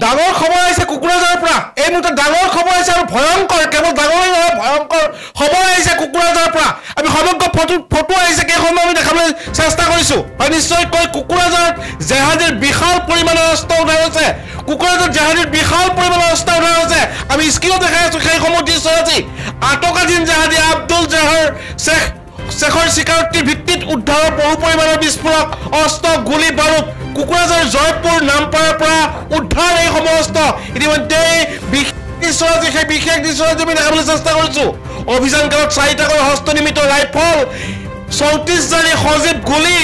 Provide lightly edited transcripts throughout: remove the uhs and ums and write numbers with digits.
ডাঙৰ খবৰ আহিছে কুকুৰাঝাৰৰ পৰা এই মুহূৰ্তত ডাঙৰ খবৰ আহিছে আৰু ভয়ংকৰ কেৱল ডাঙৰেই নহয় ভয়ংকৰ খবৰ আহিছে কুকুৰাঝাৰৰ পৰা আমি সমগ্ৰ ফটো আহিছে কেইখনমান আমি দেখাবলৈ চেষ্টা কৰিছো হয় নিশ্চয়কৈ কুকুৰাঝাৰত জেহাদীৰ বিশাল পৰিমাণৰ অস্ত্ৰ উদ্ধাৰ হৈছে কুকুৰাঝাৰত জেহাদীৰ বিশাল পৰিমাণৰ অস্ত্ৰ উদ্ধাৰ হৈছে আমি স্ক্ৰীনত দেখাই আছো সেই সময় দৃশ্য আছে আটকাধীন জেহাদী আব্দুল জহৰ শেখৰ স্বীকাৰোক্তিৰ ভিত্তিত উদ্ধাৰৰ বহু পৰিমাণৰ বিস্ফোৰক অস্ত্ৰ গুলি বাৰুদ কুকুৰাঝাৰ জয়পুৰ নামপাৰাৰ পৰা উদ্ধাৰ এই সমস্ত ইতিমধ্যে সেই বিশেষ দৃশ্য আমি দেখাবলৈ চেষ্টা কৰিছো অভিযানকালত 4টাকৈ হস্তনিৰ্মিত ৰাইফল 34 জাৰি সজীৱ গুলি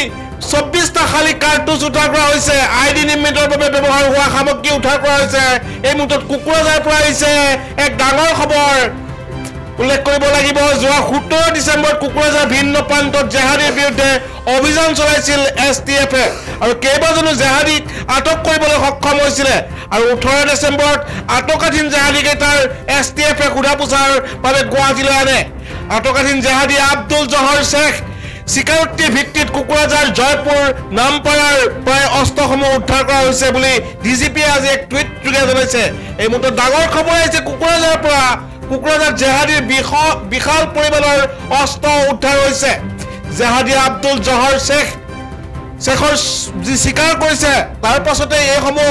24টা খালি কাৰ্টুজ উদ্ধাৰ কৰা হৈছে আইডি নিৰ্মাণৰ বাবে ব্যৱহাৰ হোৱা সামগ্ৰী উদ্ধাৰ কৰা হৈছে এই মুহূৰ্তত কুকুৰাঝাৰৰ পৰা আহিছে এক ডাঙৰ খবৰ উল্লেখ কৰিব লাগিব যোৱা 17 ডিচেম্বৰত কুকুৰাঝাৰ ভিন্ন প্ৰান্তত জেহাদীৰ বিৰুদ্ধে অভিযান চলাইছিল এছটিএফে আৰু কেইবাজনো জেহাদীক আটক কৰিবলৈ সক্ষম হৈছিল আৰু 18 ডিচেম্বৰত আটকাধীন জেহাদীকেইটাৰ এছটিএফে সোধা পোছাৰ বাবে গুৱাহাটীলৈ আনে আটকাধীন জেহাদী আব্দুল জহৰ শেখ স্বীকাৰোক্তিৰ ভিত্তিত কুকুৰাঝাৰ জয়পুৰ নামপাৰাৰ প্ৰায় অস্ত্ৰসমূহ উদ্ধাৰ কৰা হৈছে বুলি ডিজিপিয়ে আজি এক টুইট যোগে জনাইছে এই মুহূৰ্তত ডাঙৰ খবৰ আহিছে কুকুৰাঝাৰৰ পৰা কুকুৰাঝাৰ জেহাদীৰ বিশাল পৰিমাণৰ অস্ত্ৰ উদ্ধাৰ হৈছে জেহাদী আব্দুল জহৰ শেখৰ যি স্বীকাৰ কৰিছে তাৰ পাছতে এইসমূহ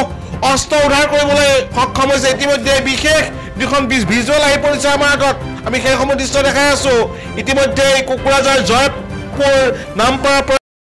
অস্ত্ৰ উদ্ধাৰ কৰিবলৈ সক্ষম হৈছে ইতিমধ্যে বিশেষ দুখন ভিজুৱেল আহি পৰিছে আমাৰ আগত আমি সেইসমূহ দৃশ্য দেখাই আছো ইতিমধ্যে কুকুৰাঝাৰ জয়পুৰ নামপাৰা